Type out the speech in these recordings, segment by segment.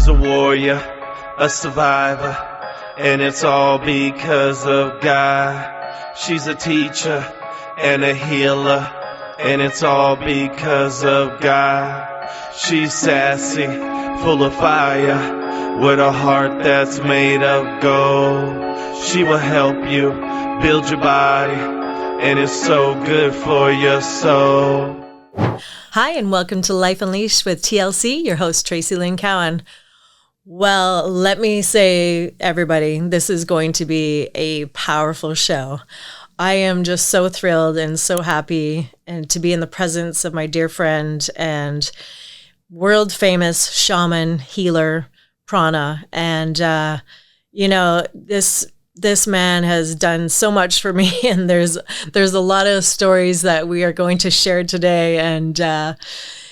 a warrior, a survivor, and it's all because of God. She's a teacher and a healer, and it's all because of God. She's sassy, full of fire, with a heart that's made of gold. She will help you build your body, and it's so good for your soul. Hi, and welcome to Life Unleashed with TLC, your host, Traci Lynn Cowan. Well, let me say, everybody, this is going to be a powerful show. I am just so thrilled and so happy and to be in the presence of my dear friend and world famous shaman healer, Pranna. And, this man has done so much for me, and there's a lot of stories that we are going to share today. And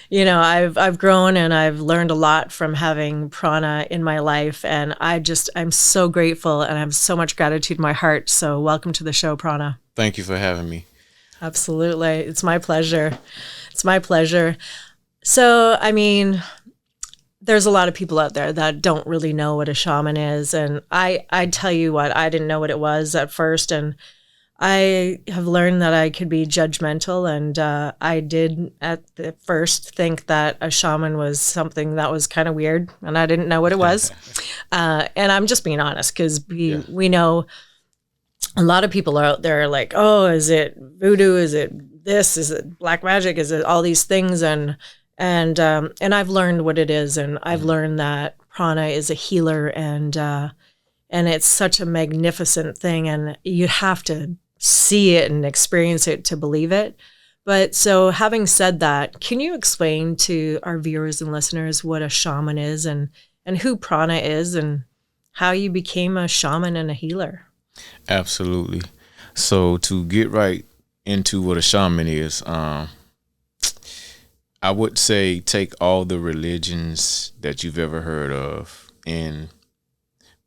I've grown and I've learned a lot from having Pranna in my life, and I'm so grateful and I have so much gratitude in my heart. So welcome to the show, Pranna. Thank you for having me. Absolutely, it's my pleasure. It's my pleasure. So, there's a lot of people out there that don't really know what a shaman is. And I tell you what, I didn't know what it was at first. And I have learned that I could be judgmental. And I did at the first think that a shaman was something that was kind of weird. And I didn't know what it was. And I'm just being honest, because we know a lot of people are out there like, oh, is it voodoo? Is it this? Is it black magic? Is it all these things? And I've learned what it is, and I've learned that Pranna is a healer, and it's such a magnificent thing, and you have to see it and experience it to believe it. But so, having said that, can you explain to our viewers and listeners what a shaman is, and who Pranna is, and how you became a shaman and a healer? Absolutely. So to get right into what a shaman is, I would say take all the religions that you've ever heard of and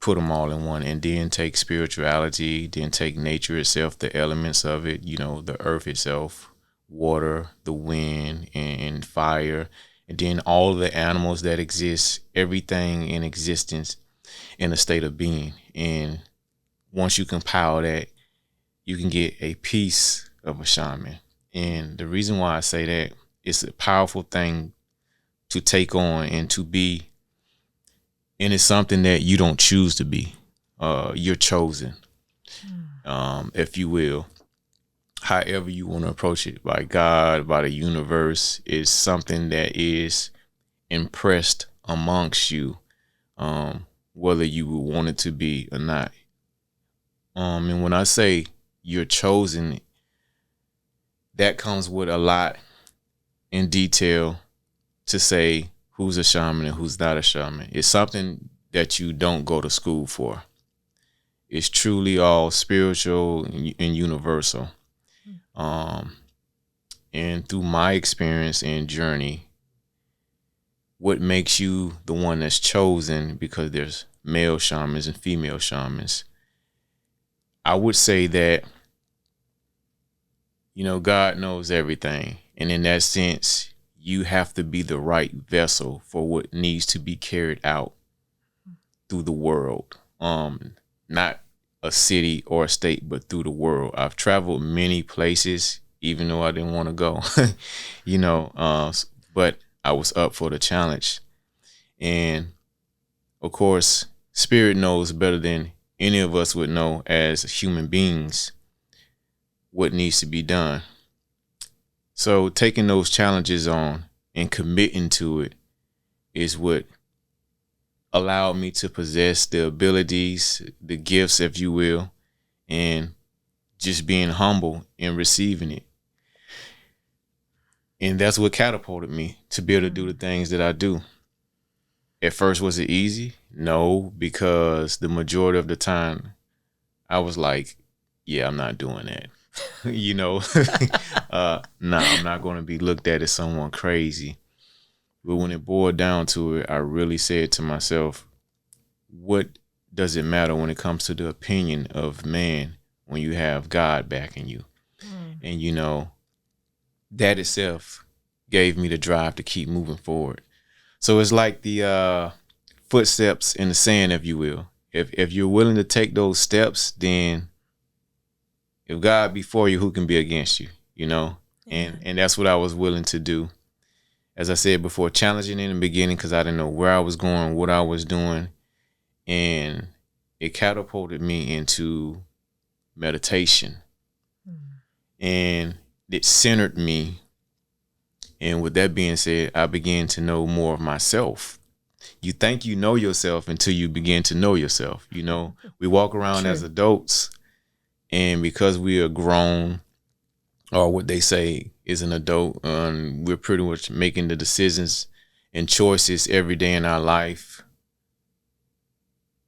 put them all in one, and then take spirituality, then take nature itself, the elements of it, the earth itself, water, the wind, and fire, and then all the animals that exist, everything in existence in a state of being. And once you compile that, you can get a piece of a shaman. And the reason why I say that, it's a powerful thing to take on and to be, and it's something that you don't choose to be. You're chosen, if you will. However you want to approach it, by God, by the universe, is something that is impressed amongst you, whether you would want it to be or not. And when I say you're chosen, that comes with a lot in detail to say who's a shaman and who's not a shaman. It's something that you don't go to school for. It's truly all spiritual and universal. And through my experience and journey, what makes you the one that's chosen, because there's male shamans and female shamans, I would say that, God knows everything. And in that sense, you have to be the right vessel for what needs to be carried out through the world. Not a city or a state, but through the world. I've traveled many places, even though I didn't want to go, but I was up for the challenge. And of course, spirit knows better than any of us would know as human beings what needs to be done. So taking those challenges on and committing to it is what allowed me to possess the abilities, the gifts, if you will, and just being humble and receiving it. And that's what catapulted me to be able to do the things that I do. At first, was it easy? No, because the majority of the time I was like, yeah, I'm not doing that. I'm not going to be looked at as someone crazy. But when it boiled down to it, I really said to myself, what does it matter when it comes to the opinion of man when you have God backing you? And, that itself gave me the drive to keep moving forward. So it's like the footsteps in the sand, if you will. If you're willing to take those steps, then if God be for you, who can be against you? You know, and that's what I was willing to do. As I said before, challenging in the beginning because I didn't know where I was going, what I was doing, and it catapulted me into meditation, and it centered me. And with that being said, I began to know more of myself. You think you know yourself until you begin to know yourself. You know, we walk around as adults, and because we are grown, or what they say is an adult, we're pretty much making the decisions and choices every day in our life.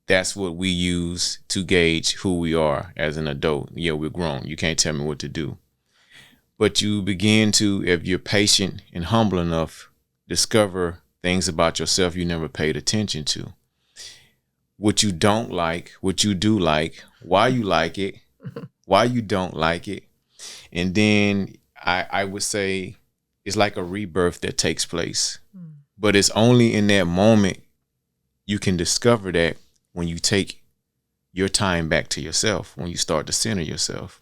That's what we use to gauge who we are as an adult. Yeah, we're grown. You can't tell me what to do. But you begin to, if you're patient and humble enough, discover things about yourself you never paid attention to. What you don't like, what you do like, why you like it, why you don't like it. And then I would say it's like a rebirth that takes place. But it's only in that moment you can discover that when you take your time back to yourself, when you start to center yourself,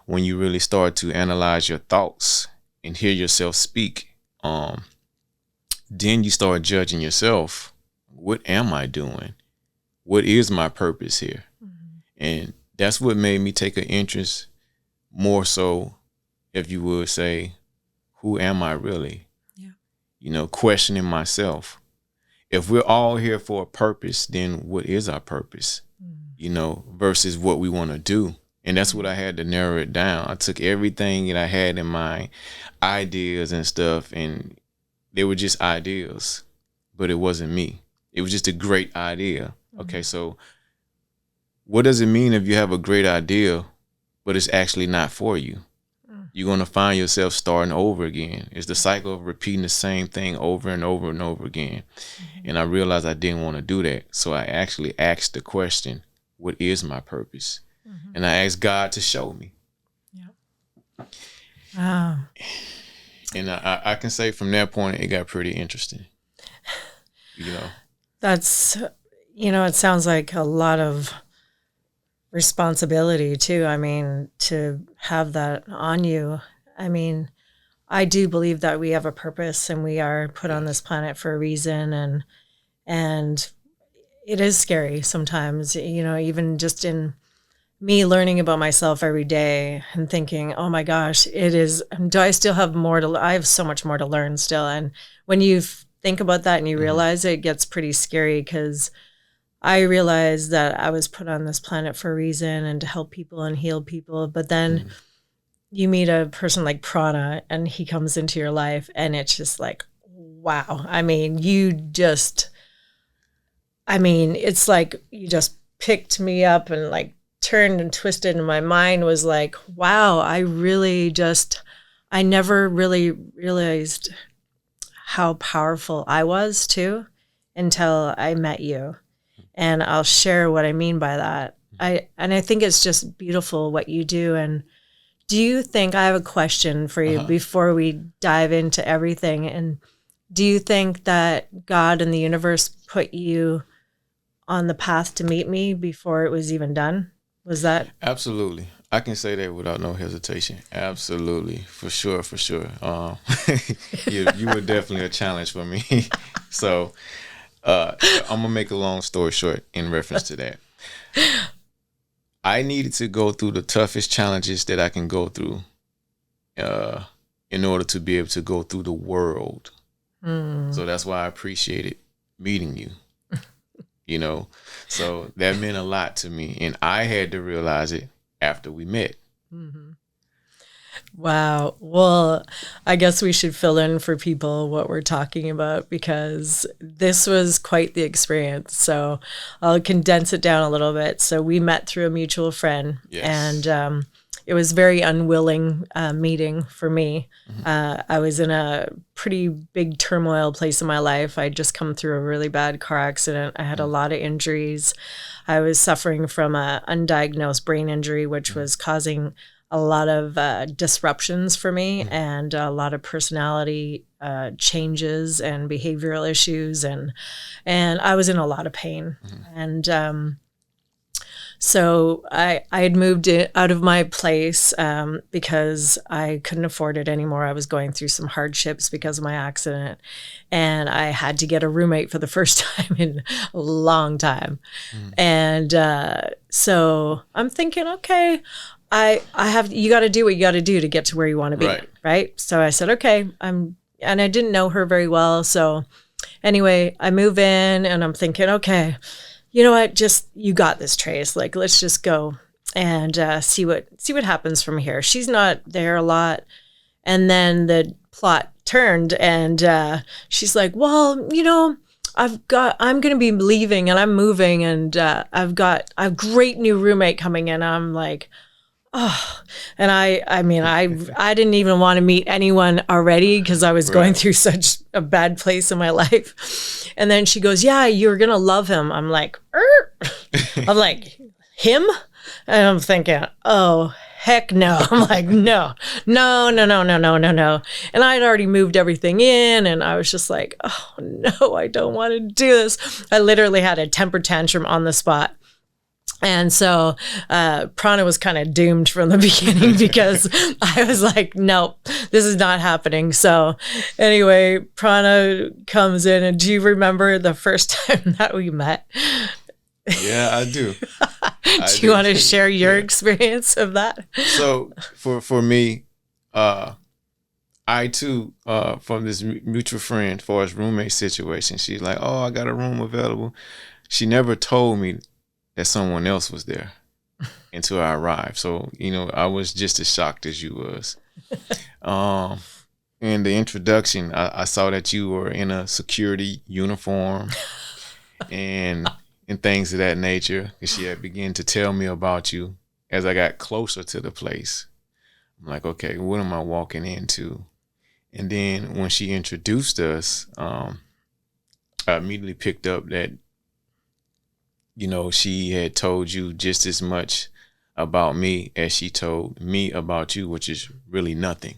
when you really start to analyze your thoughts and hear yourself speak. Then you start judging yourself. What am I doing? What is my purpose here? And that's what made me take an interest more so, if you would say, who am I really? Yeah. You know, questioning myself. If we're all here for a purpose, then what is our purpose? You know, versus what we want to do. And that's what I had to narrow it down. I took everything that I had in my ideas and stuff, and they were just ideas, but it wasn't me. It was just a great idea. Okay, so what does it mean if you have a great idea, but it's actually not for you? You're going to find yourself starting over again. It's the cycle of repeating the same thing over and over and over again. And I realized I didn't want to do that. So I actually asked the question, what is my purpose? And I asked God to show me. Yeah. Wow. And I can say from that point, it got pretty interesting. You know, that's, you know, it sounds like a lot of responsibility too. I mean, to have that on you. I mean, I do believe that we have a purpose and we are put on this planet for a reason. And it is scary sometimes, you know, even just in me learning about myself every day and thinking, oh my gosh, it is, do I still have more to, I have so much more to learn still. And when you think about that and you realize it gets pretty scary, because I realized that I was put on this planet for a reason and to help people and heal people. But then you meet a person like Pranna and he comes into your life and it's just like, wow. I mean, it's like you just picked me up and like turned and twisted, and my mind was like, wow, I never really realized how powerful I was too until I met you. And I'll share what I mean by that. I think it's just beautiful what you do. And do you think, I have a question for you before we dive into everything. And do you think that God and the universe put you on the path to meet me before it was even done? Was that? Absolutely. I can say that without no hesitation. Absolutely. For sure. You were definitely a challenge for me. So I'm going to make a long story short in reference to that. I needed to go through the toughest challenges that I can go through in order to be able to go through the world. So that's why I appreciated meeting you. You know, so that meant a lot to me. And I had to realize it after we met. Wow. Well, I guess we should fill in for people what we're talking about, because this was quite the experience. So I'll condense it down a little bit. So we met through a mutual friend. Yes. And it was very unwilling meeting for me. I was in a pretty big turmoil place in my life. I'd just come through a really bad car accident. I had a lot of injuries. I was suffering from an undiagnosed brain injury, which was causing a lot of disruptions for me and a lot of personality changes and behavioral issues. And I was in a lot of pain. And so I had moved out of my place because I couldn't afford it anymore. I was going through some hardships because of my accident, and I had to get a roommate for the first time in a long time. And so I'm thinking, okay, you got to do what you got to do to get to where you want to be, right? So I said, okay, and I didn't know her very well. So anyway, I move in, and I'm thinking, okay, you know what? You got this, Trace. Like, let's just go and see what happens from here. She's not there a lot. And then the plot turned, and she's like, well, you know, I'm going to be leaving and I'm moving, and I've got a great new roommate coming in. I'm like, oh, and I mean, I didn't even want to meet anyone already because I was going through such a bad place in my life. And then she goes, yeah, you're going to love him. I'm like, I'm like, him? And I'm thinking, oh, heck no. I'm like, no. And I had already moved everything in, and I was just like, oh no, I don't want to do this. I literally had a temper tantrum on the spot. And so Pranna was kind of doomed from the beginning because I was like, nope, this is not happening. So anyway, Pranna comes in, and do you remember the first time that we met? Yeah, I do. Do you want to share your experience of that? So for me, I too, from this mutual friend, for his roommate situation, she's like, oh, I got a room available. She never told me that someone else was there until I arrived. So, you know, I was just as shocked as you was. In the introduction, I saw that you were in a security uniform and things of that nature. And she had begun to tell me about you as I got closer to the place. I'm like, okay, what am I walking into? And then when she introduced us, I immediately picked up that, you know, she had told you just as much about me as she told me about you, which is really nothing.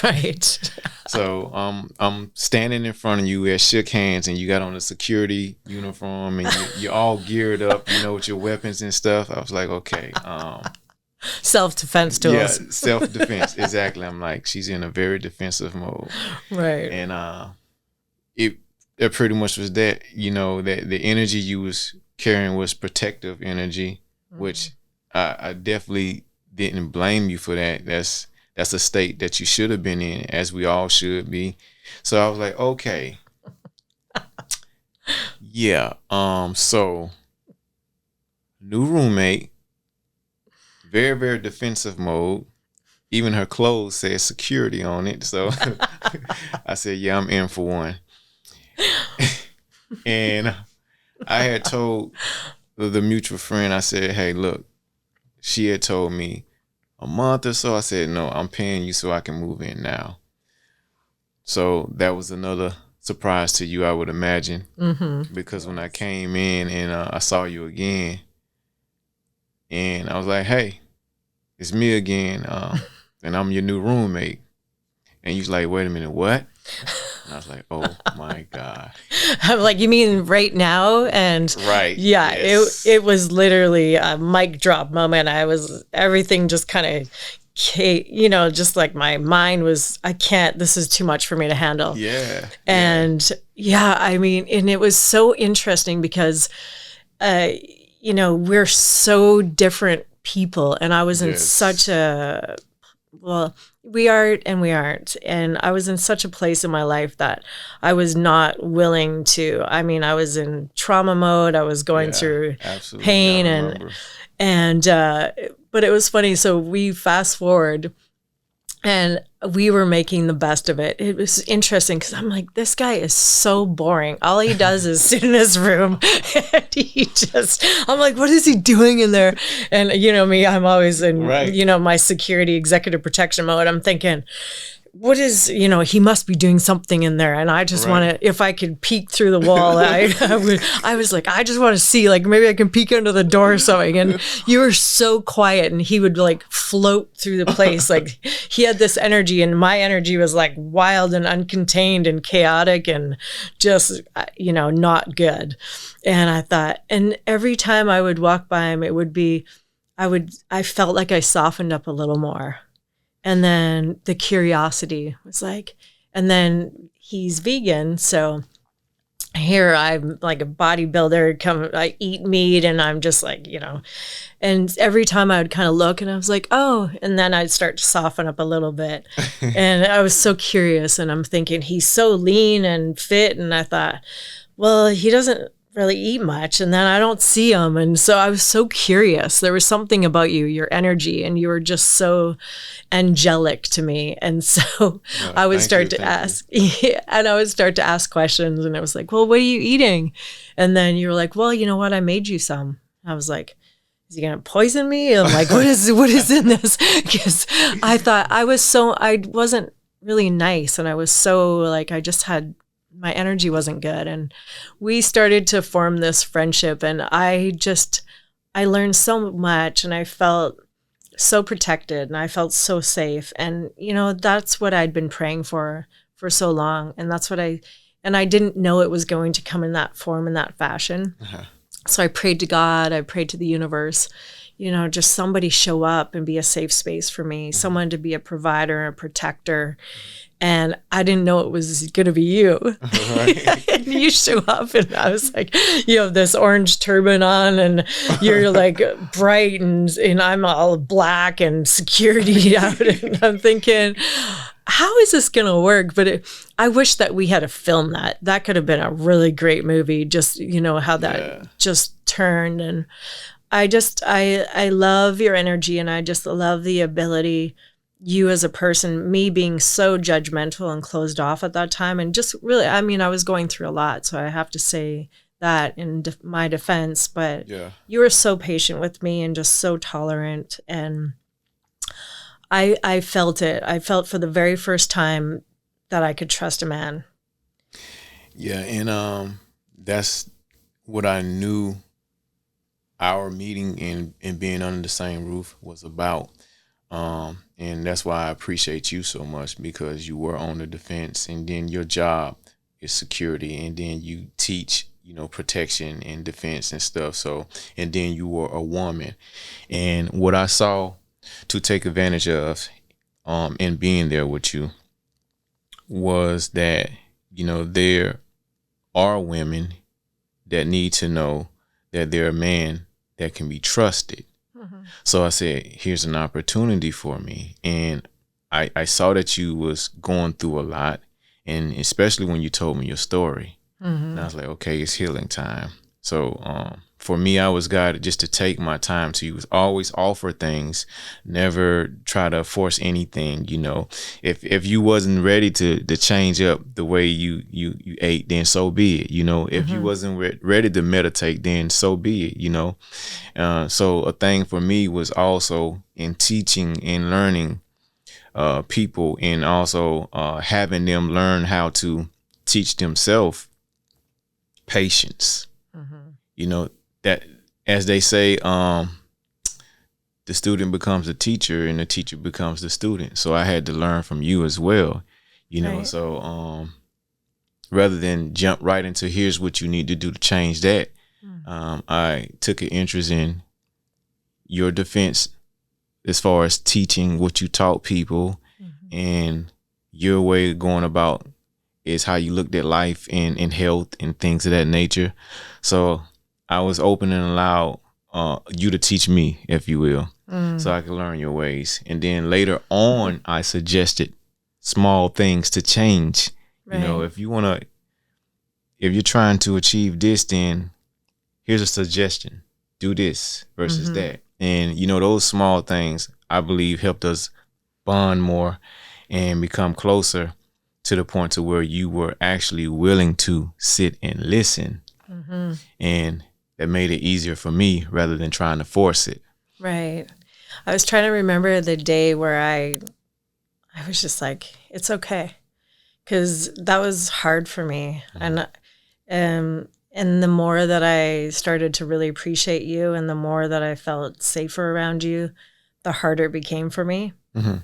Right. So I'm standing in front of you, we had shook hands, and you got on a security uniform, and you're all geared up, you know, with your weapons and stuff. I was like, okay. Self-defense tools. Yeah, self-defense. Exactly. I'm like, she's in a very defensive mode. Right. And it pretty much was that, you know, that the energy you was carrying was protective energy, which I definitely didn't blame you for that. That's a state that you should have been in, as we all should be. So I was like, okay. Yeah. So new roommate, very, very defensive mode. Even her clothes said security on it. So I said, yeah, I'm in for one. And I had told the mutual friend, I said, hey, look, she had told me a month or so. I said, no, I'm paying you so I can move in now. So that was another surprise to you, I would imagine, because when I came in and I saw you again, and I was like, hey, it's me again, and I'm your new roommate. And you was like, wait a minute, what? And I was like, oh my God. I'm like, you mean right now? And right. Yeah, yes. it was literally a mic drop moment. Everything just kind of, you know, just like my mind was, this is too much for me to handle. Yeah. And yeah, I mean, and it was so interesting because, you know, we're so different people. And I was in such a, well, we are and we aren't. And I was in such a place in my life that I was not willing to. I mean, I was in trauma mode. I was going through pain but it was funny. So we fast forward and we were making the best of it. It was interesting because I'm like, this guy is so boring. All he does is sit in his room and I'm like, what is he doing in there? And you know me, I'm always in, you know, my security executive protection mode. I'm thinking, what is, he must be doing something in there. And I just want to, if I could peek through the wall, I was like, I just want to see, like, maybe I can peek under the door or something. And you were so quiet, and he would like float through the place. Like, he had this energy, and my energy was like wild and uncontained and chaotic and just, not good. And I thought, and every time I would walk by him, it would be, I felt like I softened up a little more. And then the curiosity was like, and then he's vegan. So here I'm like a bodybuilder, I eat meat, and I'm just like, and every time I would kind of look, and I was like, oh, and then I'd start to soften up a little bit. And I was so curious, and I'm thinking, he's so lean and fit. And I thought, well, he doesn't really eat much, and then I don't see him. And so I was so curious. There was something about you, your energy, and you were just so angelic to me. And so I would start to ask, and I would start to ask questions, and I was like, well, what are you eating? And then you were like, well, you know what? I made you some. I was like, is he going to poison me? I'm like, what is in this? Because I thought I wasn't really nice. And I was so like, my energy wasn't good. And we started to form this friendship, and I learned so much, and I felt so protected, and I felt so safe. And, that's what I'd been praying for so long. And that's what I didn't know it was going to come in that form, in that fashion. Uh-huh. So I prayed to God, I prayed to the universe, just somebody show up and be a safe space for me, mm-hmm. someone to be a provider, a protector. And I didn't know it was going to be you. Right. And you show up, and I was like, you have this orange turban on, and you're like bright, and I'm all black and security out. And I'm thinking, how is this going to work? But I wish that we had a film that. That could have been a really great movie, just, how that just turned. And I love your energy, and I just love the ability, you as a person, me being so judgmental and closed off at that time. And just really, I was going through a lot, so I have to say that in my defense, but you were so patient with me and just so tolerant. And I felt it. I felt for the very first time that I could trust a man. Yeah. And that's what I knew our meeting and being under the same roof was about. And that's why I appreciate you so much, because you were on the defense, and then your job is security, and then you teach, protection and defense and stuff. So, and then you were a woman. And what I saw to take advantage of, in being there with you was that, there are women that need to know that they're a man that can be trusted. So I said, here's an opportunity for me. And I saw that you was going through a lot, and especially when you told me your story. Mm-hmm. And I was like, okay, it's healing time. So for me, I was guided just to take my time to always offer things, never try to force anything. If you wasn't ready to change up the way you ate, then so be it. If you wasn't ready to meditate, then so be it. So a thing for me was also in teaching and learning people, and also having them learn how to teach themselves patience. That, as they say, the student becomes a teacher, and the teacher becomes the student. So I had to learn from you as well, Right. So rather than jump right into here's what you need to do to change that, I took an interest in your defense as far as teaching what you taught people, and your way of going about is how you looked at life and health and things of that nature. So I was open and allowed you to teach me, if you will, so I could learn your ways. And then later on, I suggested small things to change. Right. If you're trying to achieve this, then here's a suggestion. Do this versus that. And, those small things, I believe, helped us bond more and become closer to the point to where you were actually willing to sit and listen. And that made it easier for me rather than trying to force it. Right. I was trying to remember the day where I I was just like, it's okay. Because that was hard for me. And the more that I started to really appreciate you and the more that I felt safer around you, the harder it became for me.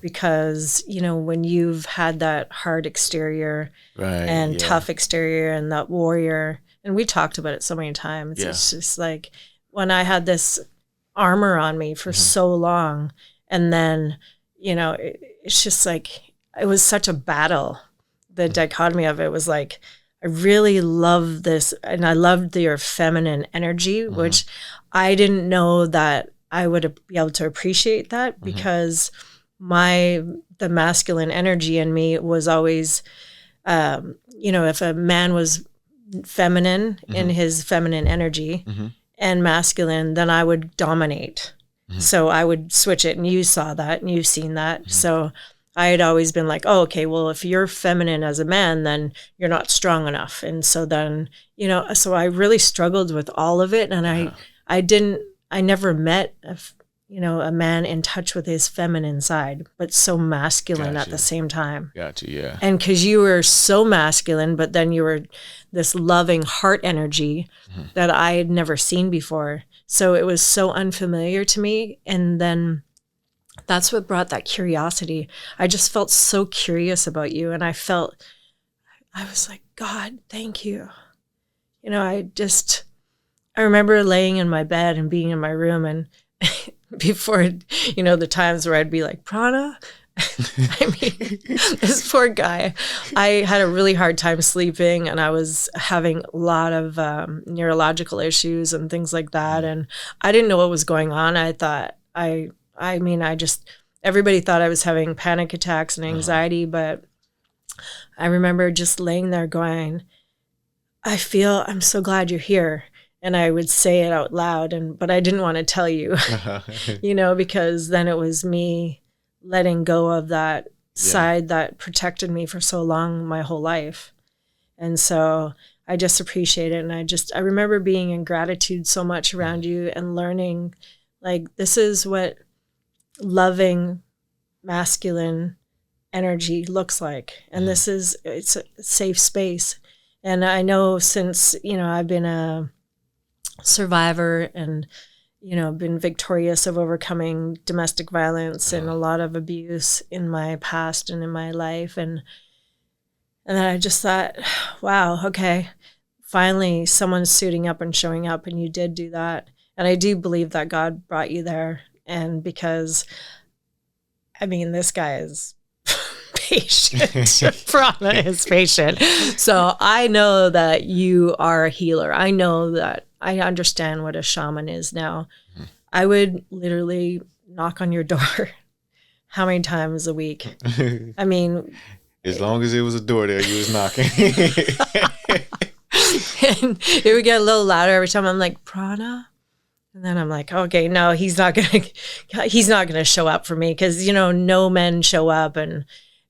Because, you know, when you've had that hard exterior and tough exterior and that warrior, and we talked about it so many times, it's just like when I had this armor on me for so long, and then, you know, it's just like, it was such a battle. The dichotomy of it was like, I really love this, and I loved your feminine energy, which I didn't know that I would be able to appreciate that, because the masculine energy in me was always, you know, if a man was feminine in his feminine energy and masculine, then I would dominate. So I would switch it, and you saw that and you've seen that. So I had always been like, oh, okay, well, if you're feminine as a man, then you're not strong enough. And so then, you know, so I really struggled with all of it. And I never met a man in touch with his feminine side, but so masculine at the same time. Gotcha, yeah. And because you were so masculine, but then you were this loving heart energy that I had never seen before. So it was so unfamiliar to me. And then that's what brought that curiosity. I just felt so curious about you. And I was like, God, thank you. You know, I remember laying in my bed and being in my room, and before, you know, the times where I'd be like, Pranna, I mean, this poor guy, I had a really hard time sleeping, and I was having a lot of neurological issues and things like that. And I didn't know what was going on. I thought, everybody thought I was having panic attacks and anxiety, but I remember just laying there going, I'm so glad you're here. And I would say it out loud, but I didn't want to tell you, you know, because then it was me letting go of that side that protected me for so long, my whole life. And so I just appreciate it. And I remember being in gratitude so much around you and learning, like, this is what loving masculine energy looks like. And it's a safe space. And I know since, you know, I've been a survivor and, you know, been victorious of overcoming domestic violence and a lot of abuse in my past and in my life. And then I just thought, wow, okay, finally someone's suiting up and showing up, and you did do that. And I do believe that God brought you there. And because, I mean, this guy is patient. Pranna is patient. So I know that you are a healer. I know that I understand what a shaman is now. I would literally knock on your door how many times a week? I mean, as long as it was a door there, you was knocking. And it would get a little louder every time. I'm like, Pranna? And then I'm like, okay, no, he's not gonna show up for me, because, you know, no men show up. And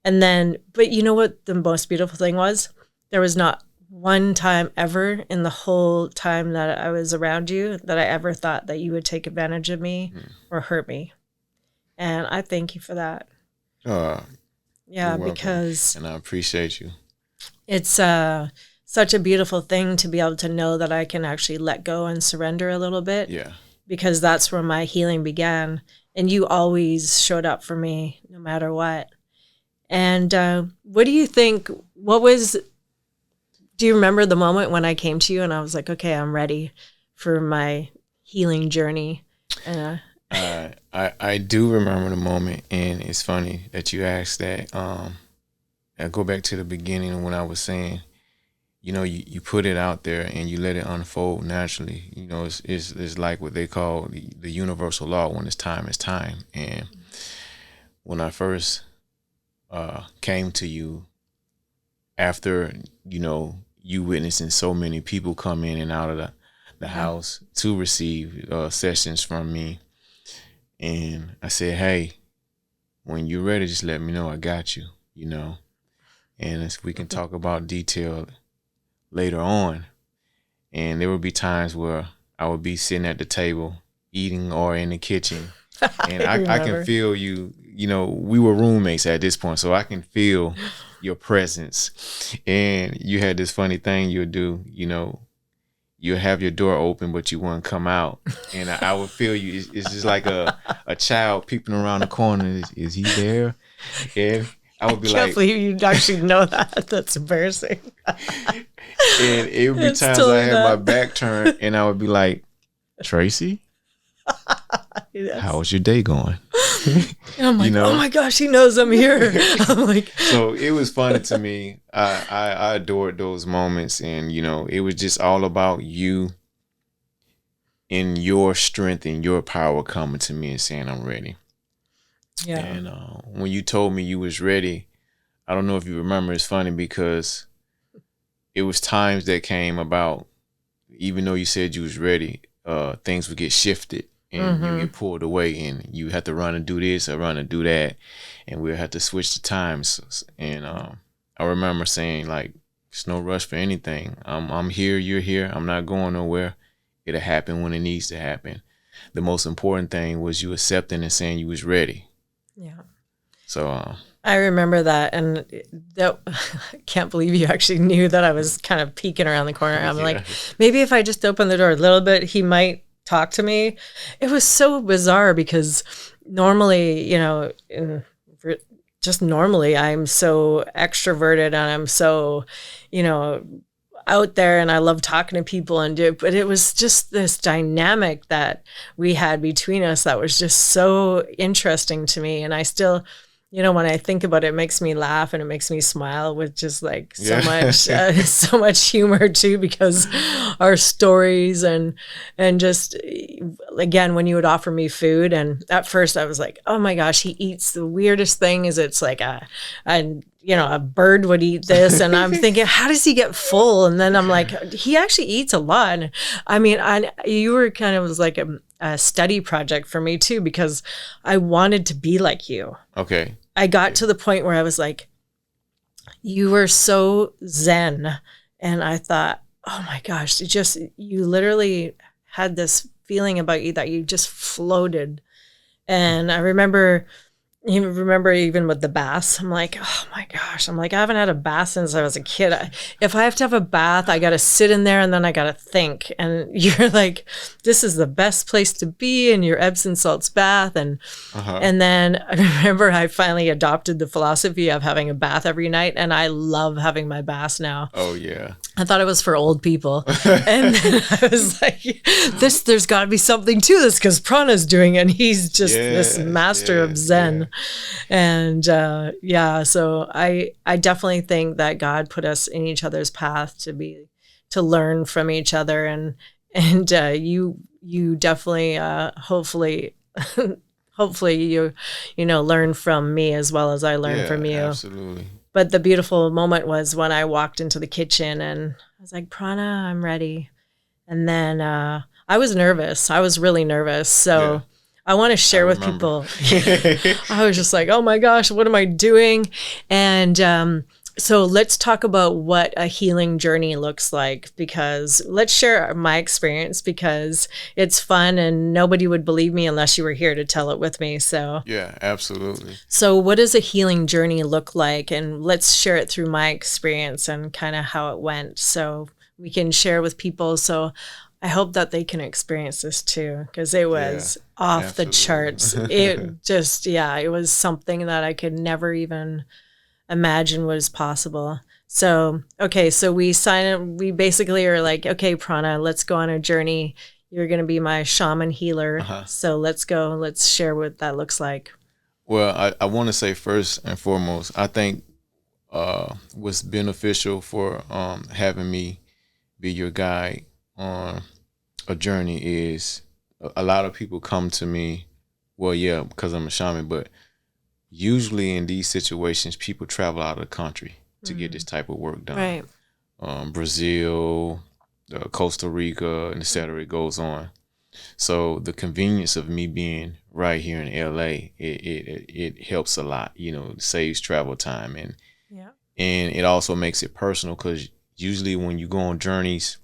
then, but you know what the most beautiful thing was? There was not one time ever in the whole time that I was around you that I ever thought that you would take advantage of me or hurt me. And I thank you for that. Yeah, because... And I appreciate you. It's such a beautiful thing to be able to know that I can actually let go and surrender a little bit. Yeah. Because that's where my healing began. And you always showed up for me no matter what. And what do you think, do you remember the moment when I came to you and I was like, okay, I'm ready for my healing journey? I do remember the moment, and it's funny that you asked that. I go back to the beginning when I was saying, you know, you put it out there and you let it unfold naturally. You know, it's like what they call the universal law: when it's time, it's time. And when I first came to you, after, you know, you witnessing so many people come in and out of the house to receive sessions from me, and I said, hey, when you're ready, just let me know. I got you, you know. And we can talk about detail later on. And there would be times where I would be sitting at the table eating or in the kitchen, and I can feel you we were roommates at this point, so I can feel your presence. And you had this funny thing you'll do, you'll have your door open, but you wouldn't come out. And I would feel you. It's just like a child peeping around the corner. Is he there? And I would be I can't believe you actually know that. That's embarrassing. And it would be times totally I had my back turned, and I would be like, Tracy, yes. How was your day going? And I'm like, oh my gosh, he knows I'm here. I'm like, so it was funny to me. I adored those moments, and it was just all about you and your strength and your power coming to me and saying, I'm ready. Yeah. And when you told me you was ready, I don't know if you remember, it's funny because it was times that came about, even though you said you was ready, things would get shifted and you get pulled away, and you have to run and do this or run and do that, and we'll have to switch the times. And I remember saying, like, it's no rush for anything. I'm here, you're here. I'm not going nowhere. It'll happen when it needs to happen. The most important thing was you accepting and saying you was ready. Yeah. So I remember that, and that, I can't believe you actually knew that I was kind of peeking around the corner. I'm like, maybe if I just open the door a little bit, he might talk to me. It was so bizarre because normally, just normally I'm so extroverted and I'm so, out there, and I love talking to people but it was just this dynamic that we had between us that was just so interesting to me. And I still, when I think about it, it makes me laugh and it makes me smile with just like so much humor too, because our stories and just, again, when you would offer me food, and at first I was like, oh my gosh, he eats the weirdest thing. Is it's like a bird would eat this, and I'm thinking, how does he get full? And then I'm like, he actually eats a lot. And I mean, you were kind of was like a study project for me too, because I wanted to be like you. Okay. I got to the point where I was like, you were so zen. And I thought, oh my gosh, you literally had this feeling about you that you just floated. And I remember even with the baths, I'm like, oh my gosh, I haven't had a bath since I was a kid. If I have to have a bath, I got to sit in there and then I got to think. And you're like, this is the best place to be in your Epsom salts bath. And then I remember I finally adopted the philosophy of having a bath every night, and I love having my baths now. Oh yeah. I thought it was for old people. And then I was like, there's got to be something to this, because Pranna's doing it, and he's just this master of Zen. Yeah. And so I definitely think that God put us in each other's path to learn from each other, and you definitely hopefully you learn from me as well as I learn from you. Absolutely. But the beautiful moment was when I walked into the kitchen and I was like, Pranna, I'm ready. And then I was nervous. I was really nervous. So I want to share with people. I was just like, oh my gosh, what am I doing? And so let's talk about what a healing journey looks like, because let's share my experience, because it's fun and nobody would believe me unless you were here to tell it with me. So yeah, absolutely. So what does a healing journey look like? And let's share it through my experience and kind of how it went, so we can share with people. So I hope that they can experience this too, because it was off the charts. It just, it was something that I could never even imagine was possible. So, okay, so we basically are like, okay, Pranna, let's go on a journey. You're going to be my shaman healer. So let's go. Let's share what that looks like. Well, I want to say first and foremost, I think what's beneficial for having me be your guide on a journey is a lot of people come to me, because I'm a shaman, but usually in these situations, people travel out of the country to get this type of work done. Right. Brazil, Costa Rica, and et cetera, it goes on. So the convenience of me being right here in LA, it helps a lot, saves travel time. And it also makes it personal, because usually when you go on journeys,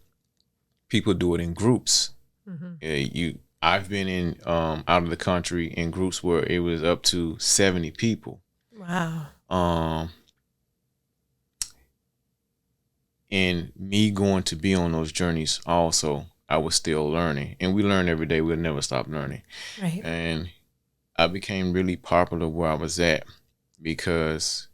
people do it in groups. I've been in out of the country in groups where it was up to 70 people. Wow. And me going to be on those journeys also, I was still learning. And we learn every day. We'll never stop learning. Right. And I became really popular where I was at because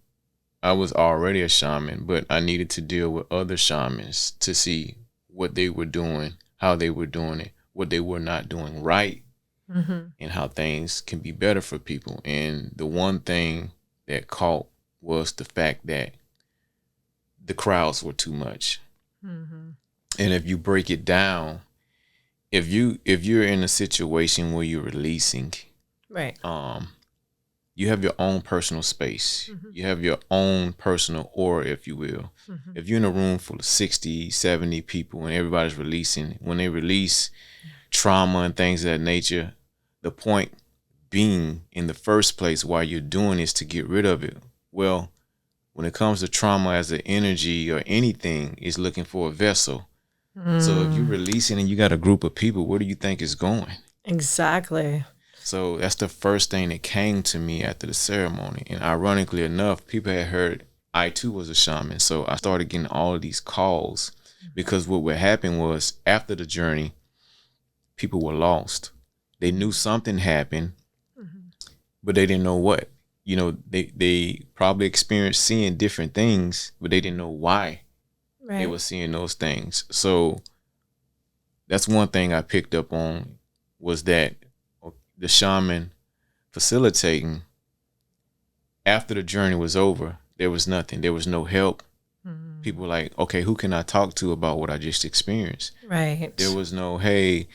I was already a shaman, but I needed to deal with other shamans to see what they were doing, how they were doing it, what they were not doing right, and how things can be better for people. And the one thing that caught was the fact that the crowds were too much. And if you break it down, if you're in a situation where you're releasing, Right. you have your own personal space. You have your own personal aura, if you will. If you're in a room full of 60, 70 people and everybody's releasing, when they release trauma and things of that nature, the point being in the first place why you're doing is to get rid of it. Well, when it comes to trauma as an energy or anything, it's looking for a vessel. So if you're releasing and you got a group of people, where do you think it's going? Exactly. So that's the first thing that came to me after the ceremony. And ironically enough, people had heard I too was a shaman. So I started getting all of these calls because what would happen was after the journey, people were lost. They knew something happened, but they didn't know what. You know, they probably experienced seeing different things, but they didn't know why they were seeing those things. So that's one thing I picked up on was that the shaman facilitating, after the journey was over, there was nothing. There was no help. People were like, okay, who can I talk to about what I just experienced? Right. There was no, hey,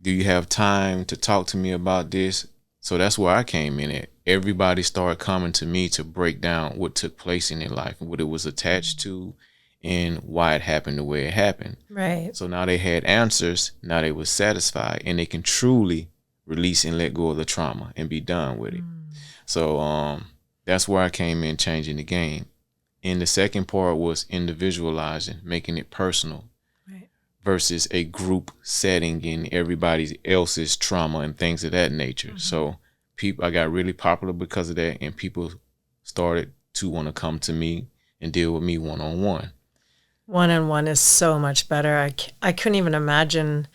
do you have time to talk to me about this? So that's where I came in at. Everybody started coming to me to break down what took place in their life and what it was attached to and why it happened the way it happened. Right. So now they had answers. Now they were satisfied and they can truly release and let go of the trauma and be done with it. So that's where I came in, changing the game. And the second part was individualizing, making it personal versus a group setting in everybody else's trauma and things of that nature. So I got really popular because of that, and people started to want to come to me and deal with me one-on-one. One-on-one is so much better. I couldn't even imagine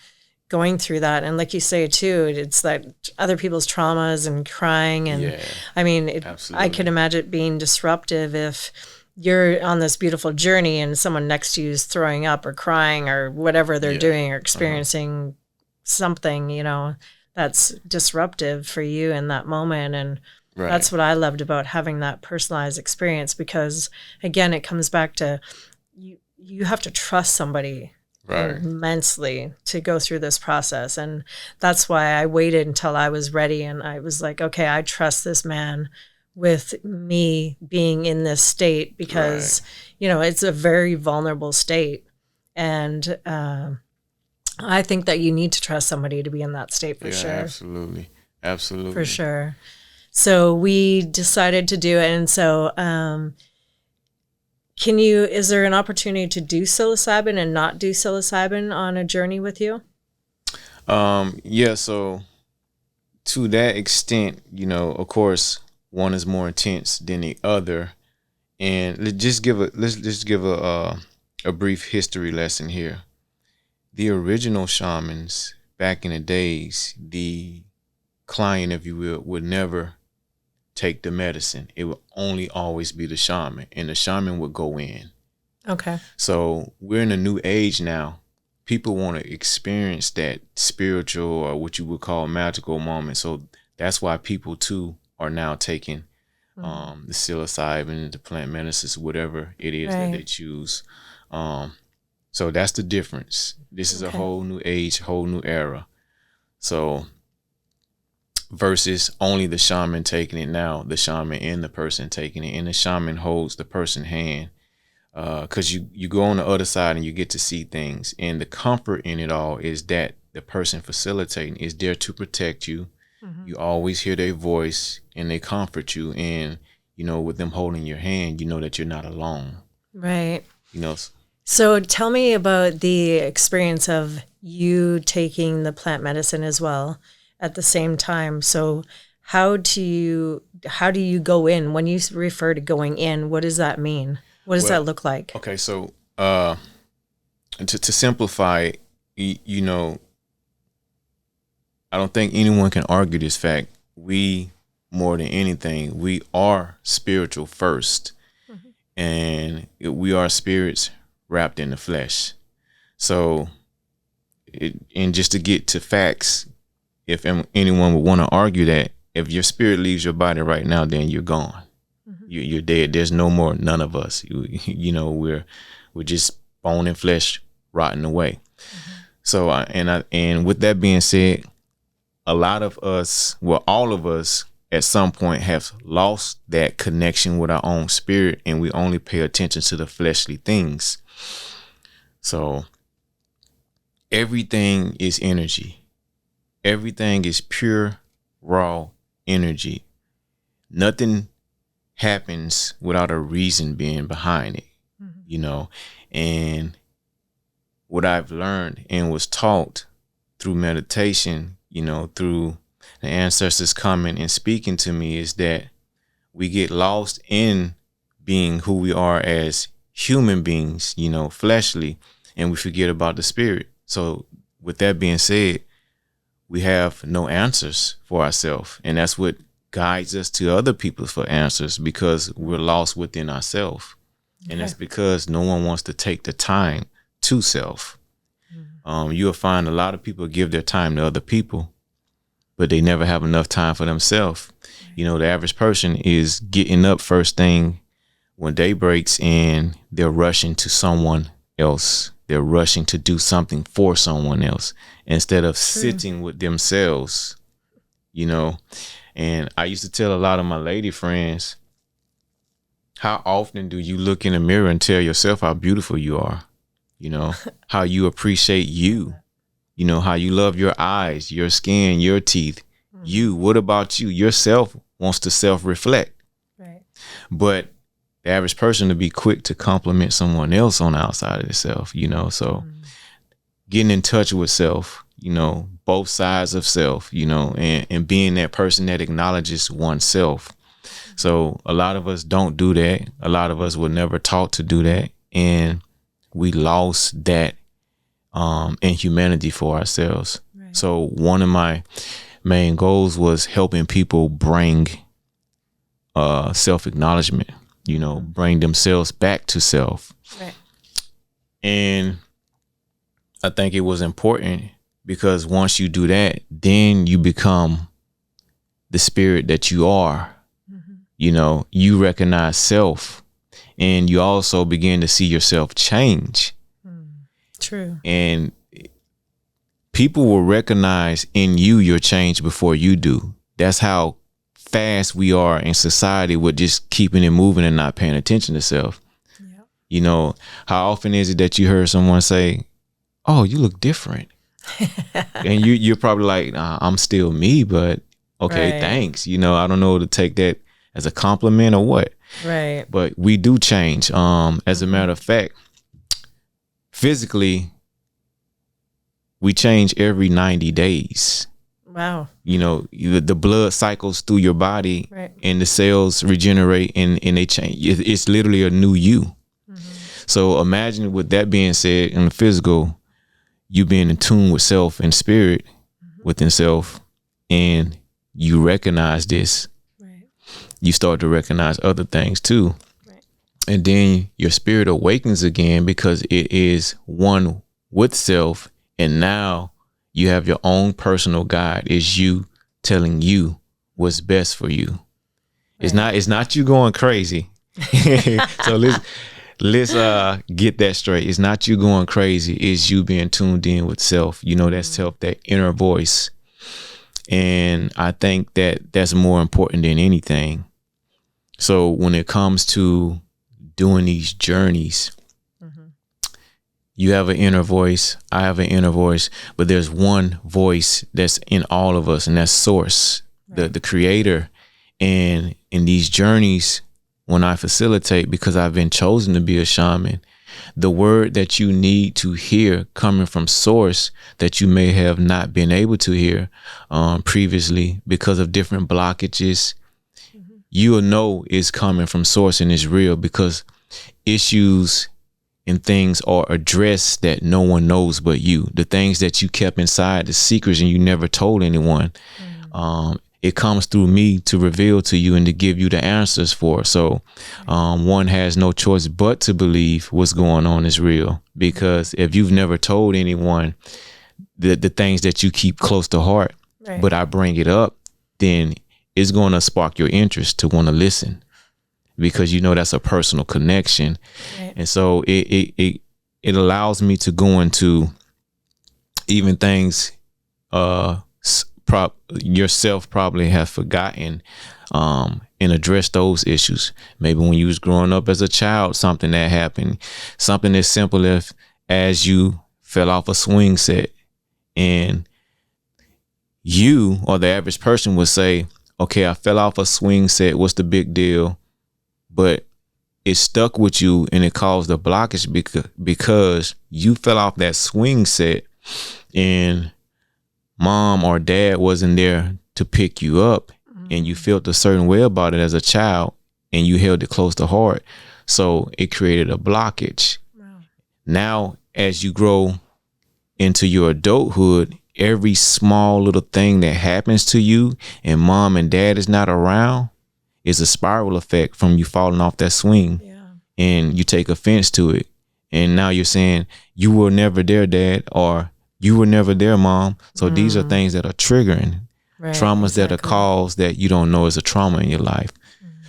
going through that. And like you say too, it's like other people's traumas and crying. And I mean, I could imagine it being disruptive if you're on this beautiful journey and someone next to you is throwing up or crying or whatever they're doing or experiencing something, you know, that's disruptive for you in that moment. And that's what I loved about having that personalized experience, because again, it comes back to you have to trust somebody immensely to go through this process. And that's why I waited until I was ready. And I was like, okay, I trust this man with me being in this state, because, you know, it's a very vulnerable state. And I think that you need to trust somebody to be in that state for sure. Absolutely. Absolutely. For sure. So we decided to do it. And so is there an opportunity to do psilocybin and not do psilocybin on a journey with you? Yeah. So to that extent, you know, of course, one is more intense than the other. And let's just give a brief history lesson here. The original shamans back in the days, the client, if you will, would never take the medicine. It would only always be the shaman, and the shaman would go in. Okay. So we're in a new age now. People want to experience that spiritual or what you would call magical moment. So that's why people too are now taking the psilocybin, the plant medicines, whatever it is that they choose. So that's the difference. This is a whole new age, whole new era. So versus only the shaman taking it now, the shaman and the person taking it, and the shaman holds the person's hand. Because you go on the other side and you get to see things. And the comfort in it all is that the person facilitating is there to protect you. You always hear their voice and they comfort you. And, you know, with them holding your hand, you know that you're not alone. Right. You know. So tell me about the experience of you taking the plant medicine as well at the same time. So how do you go in when you refer to going in? What does that mean? What does that look like? Okay, so to simplify, you know, I don't think anyone can argue this fact. We, more than anything, we are spiritual first, and we are spirits wrapped in the flesh. So, and just to get to facts, if anyone would want to argue that, if your spirit leaves your body right now, then you're gone. You're dead. There's no more none of us. You know, we're just bone and flesh rotting away. So, and with that being said, a lot of us, well, all of us at some point have lost that connection with our own spirit, and we only pay attention to the fleshly things. So everything is energy. Everything is pure, raw energy. Nothing happens without a reason being behind it, you know. And what I've learned and was taught through meditation, you know, through the ancestors coming and speaking to me, is that we get lost in being who we are as human beings, you know, fleshly, and we forget about the spirit. So with that being said, we have no answers for ourselves, and that's what guides us to other people for answers, because we're lost within ourselves. And that's because no one wants to take the time to self. You'll find a lot of people give their time to other people, but they never have enough time for themselves. You know, the average person is getting up first thing when day breaks, and they're rushing to someone else. They're rushing to do something for someone else instead of sitting with themselves, you know. And I used to tell a lot of my lady friends, how often do you look in the mirror and tell yourself how beautiful you are? You know, how you appreciate you, you know, how you love your eyes, your skin, your teeth. You, what about you? Yourself wants to self-reflect. Right. But the average person to be quick to compliment someone else on the outside of themselves, you know. So getting in touch with self, you know, both sides of self, you know, and being that person that acknowledges oneself. So a lot of us don't do that. A lot of us were never taught to do that. And we lost that in humanity for ourselves. Right. So one of my main goals was helping people bring self-acknowledgement, you know, bring themselves back to self. Right. And I think it was important, because once you do that, then you become the spirit that you are. You know, you recognize self, and you also begin to see yourself change. True. And people will recognize in you your change before you do. That's how fast we are in society with just keeping it moving and not paying attention to self. Yep. You know, how often is it that you heard someone say, "Oh, you look different," and you're probably like, "I'm still me," but okay, right. Thanks. You know, I don't know to take that as a compliment or what. Right. But we do change. As a matter of fact, physically, we change every 90 days. Wow. You know, the blood cycles through your body, right, and the cells regenerate and they change. It's literally a new you. So imagine, with that being said, in the physical, you being in tune with self and spirit within self, and you recognize this. You start to recognize other things too. Right. And then your spirit awakens again, because it is one with self. And now you have your own personal guide. It's you telling you what's best for you. Right. It's not you going crazy. So let's get that straight. It's not you going crazy. It's you being tuned in with self. You know, that self, that inner voice. And I think that that's more important than anything. So when it comes to doing these journeys, you have an inner voice, I have an inner voice, but there's one voice that's in all of us, and that's Source, right, the creator. And in these journeys, when I facilitate, because I've been chosen to be a shaman, the word that you need to hear coming from source that you may have not been able to hear previously because of different blockages, you will know is coming from source and is real, because issues and things are addressed that no one knows but you. The things that you kept inside, the secrets, and you never told anyone. It comes through me to reveal to you and to give you the answers for. So one has no choice but to believe what's going on is real, because if you've never told anyone the things that you keep close to heart, Right. but I bring it up, then it's going to spark your interest to want to listen, because you know that's a personal connection. Right. And so it allows me to go into even things yourself probably have forgotten, and address those issues. Maybe when you was growing up as a child, something that happened, something as simple as you fell off a swing set, and you or the average person would say, okay, I fell off a swing set, what's the big deal? But it stuck with you and it caused a blockage because you fell off that swing set and mom or dad wasn't there to pick you up, and you felt a certain way about it as a child and you held it close to heart. So it created a blockage. Wow. Now, as you grow into your adulthood, every small little thing that happens to you and mom and dad is not around is a spiral effect from you falling off that swing. Yeah. And you take offense to it. And now you're saying, you were never there, dad, or you were never there, mom. So these are things that are triggering, Right. traumas that are caused that you don't know is a trauma in your life.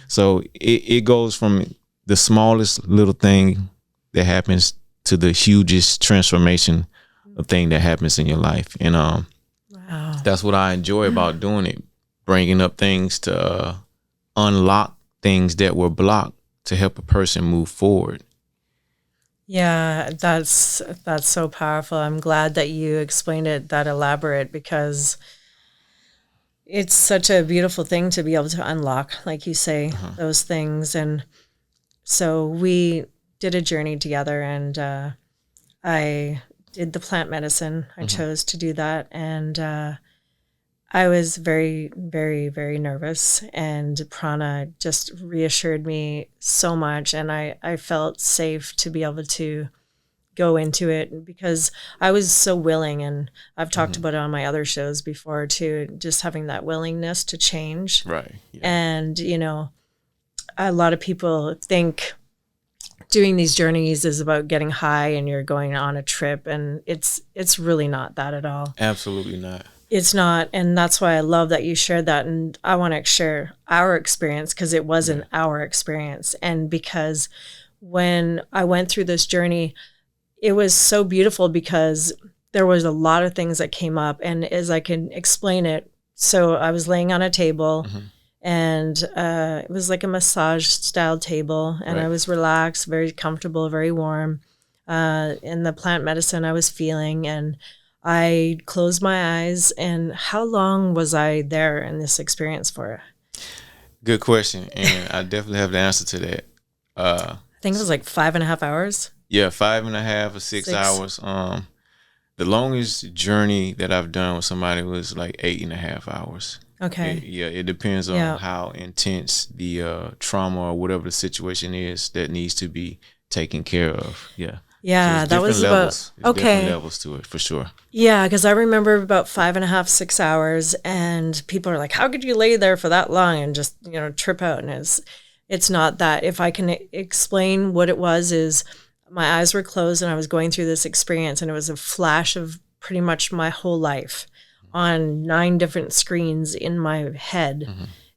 So it goes from the smallest little thing that happens to the hugest transformation of thing that happens in your life. And Wow. that's what I enjoy about doing it, bringing up things to unlock things that were blocked to help a person move forward. Yeah, that's so powerful. I'm glad that you explained it that elaborate, because it's such a beautiful thing to be able to unlock, like you say, those things. And so we did a journey together, and I did the plant medicine. I chose to do that, and I was very, very, very nervous, and Pranna just reassured me so much, and I felt safe to be able to go into it, because I was so willing, and I've talked about it on my other shows before too, just having that willingness to change. Right. Yeah. And, you know, a lot of people think doing these journeys is about getting high and you're going on a trip, and it's really not that at all. Absolutely not. It's not. And that's why I love that you shared that. And I want to share our experience, because it wasn't our experience. And because when I went through this journey, it was so beautiful, because there was a lot of things that came up. And as I can explain it, so I was laying on a table, and it was like a massage style table, and I was relaxed, very comfortable, very warm. In the plant medicine I was feeling, and I closed my eyes. And how long was I there in this experience for? Good question. And I definitely have the answer to that. I think it was like 5.5 hours. Yeah, 5.5 or 6 hours. The longest journey that I've done with somebody was like 8.5 hours. Okay. It depends on how intense the trauma or whatever the situation is that needs to be taken care of. Yeah. Yeah, So that was levels. about Different levels to it, for sure. Yeah, because I remember about 5.5, 6 hours, and people are like, "How could you lay there for that long and just trip out?" And it's not that. If I can explain what it was, is my eyes were closed and I was going through this experience, and it was a flash of pretty much my whole life on 9 different screens in my head.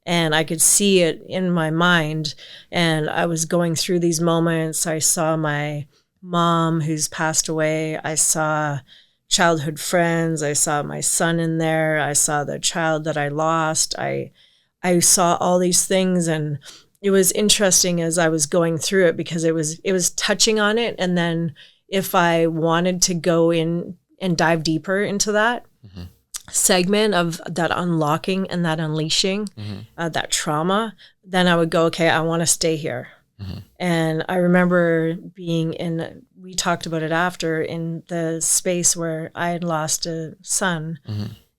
And I could see it in my mind, and I was going through these moments. I saw my mom who's passed away. I saw childhood friends. I saw my son in there. I saw the child that I lost. I saw all these things, and it was interesting as I was going through it, because it was touching on it. And then if I wanted to go in and dive deeper into that segment of that unlocking and that unleashing, that trauma, then I would go, okay, I want to stay here. And I remember being we talked about it after, in the space where I had lost a son.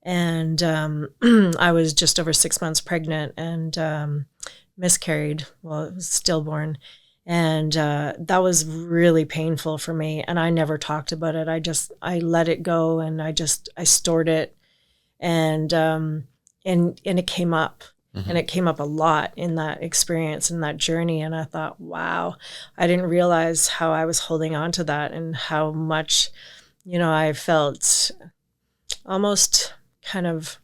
And I was just over 6 months pregnant and miscarried. Well, it was stillborn. And that was really painful for me. And I never talked about it. I let it go, and I stored it. And it came up. And it came up a lot in that experience, in that journey. And I thought, wow, I didn't realize how I was holding on to that, and how much, I felt almost kind of,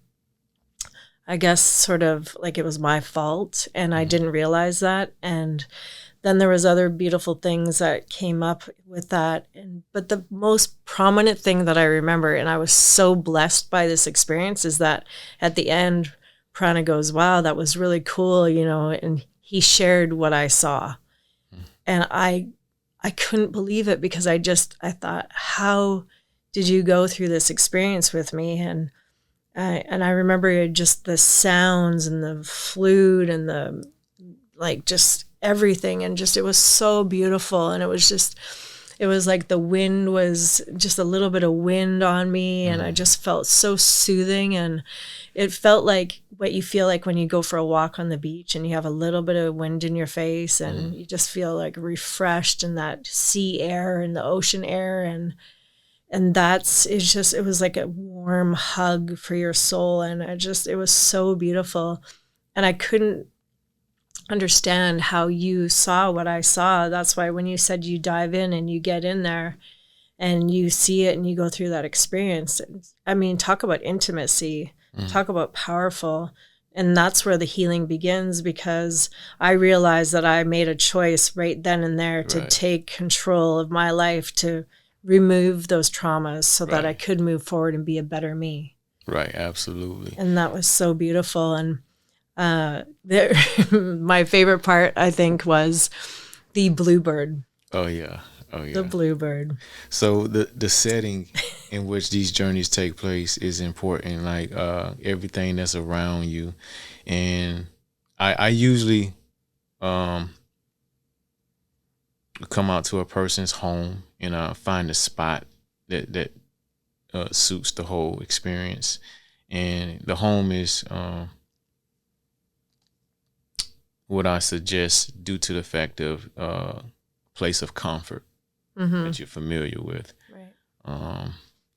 I guess, sort of like it was my fault. And I didn't realize that. And then there was other beautiful things that came up with that. But the most prominent thing that I remember, and I was so blessed by this experience, is that at the end, Pranna goes, wow, that was really cool, and he shared what I saw. And I couldn't believe it, because I thought, how did you go through this experience with me? And I remember just the sounds and the flute and the, like, just everything. And just, it was so beautiful. And it was like the wind was just a little bit of wind on me. And I just felt so soothing. And it felt like what you feel like when you go for a walk on the beach and you have a little bit of wind in your face, and you just feel like refreshed in that sea air and the ocean air. And it was like a warm hug for your soul. And it was so beautiful. And I couldn't understand how you saw what I saw. That's why when you said you dive in and you get in there and you see it and you go through that experience, I mean, talk about intimacy, talk about powerful. And that's where the healing begins, because I realized that I made a choice right then and there to take control of my life, to remove those traumas so that I could move forward and be a better me. Right, absolutely. And that was so beautiful. And my favorite part, I think, was the bluebird. Oh yeah. The bluebird. So the setting in which these journeys take place is important, like everything that's around you. And I usually come out to a person's home and find a spot that suits the whole experience. And the home is what I suggest, due to the fact of place of comfort that you're familiar with. Right.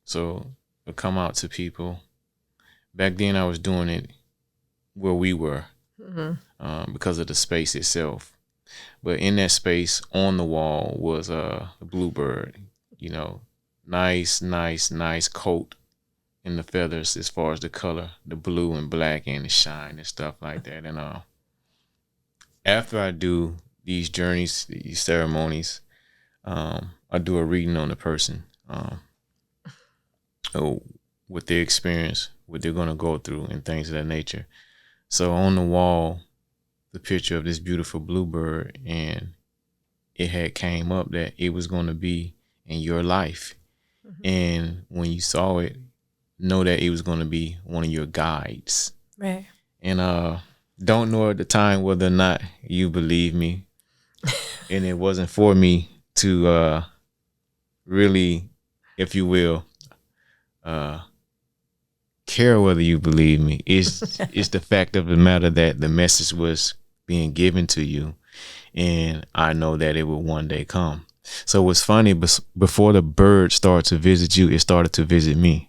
So I come out to people. Back then I was doing it where we were because of the space itself. But in that space, on the wall was a bluebird, nice coat in the feathers as far as the color, the blue and black and the shine and stuff like that. And after I do these journeys, these ceremonies, I do a reading on the person, what they experience, what they're going to go through, and things of that nature. So on the wall, the picture of this beautiful bluebird, and it had came up that it was going to be in your life. And when you saw it, know that it was going to be one of your guides. Right. And don't know at the time whether or not you believe me. And it wasn't for me to really, if you will, care whether you believe me. It's the fact of the matter that the message was being given to you, and I know that it will one day come. So what's funny, before the bird started to visit you, it started to visit me.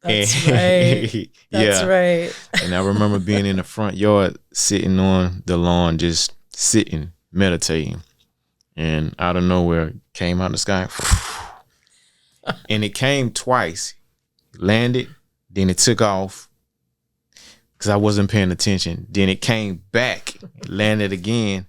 That's right. That's right. And I remember being in the front yard, sitting on the lawn, just sitting, meditating. And out of nowhere, it came out of the sky. And it came twice. Landed, then it took off because I wasn't paying attention. Then it came back, landed again.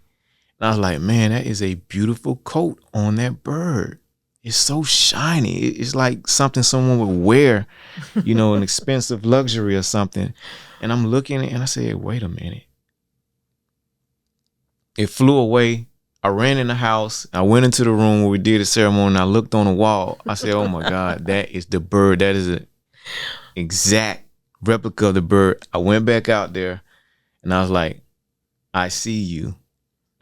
And I was like, man, that is a beautiful coat on that bird. It's so shiny. It's like something someone would wear, an expensive luxury or something. And I'm looking at it and I said, wait a minute. It flew away. I ran in the house. I went into the room where we did the ceremony, and I looked on the wall. I said, oh my God, that is the bird. That is an exact replica of the bird. I went back out there and I was like, I see you.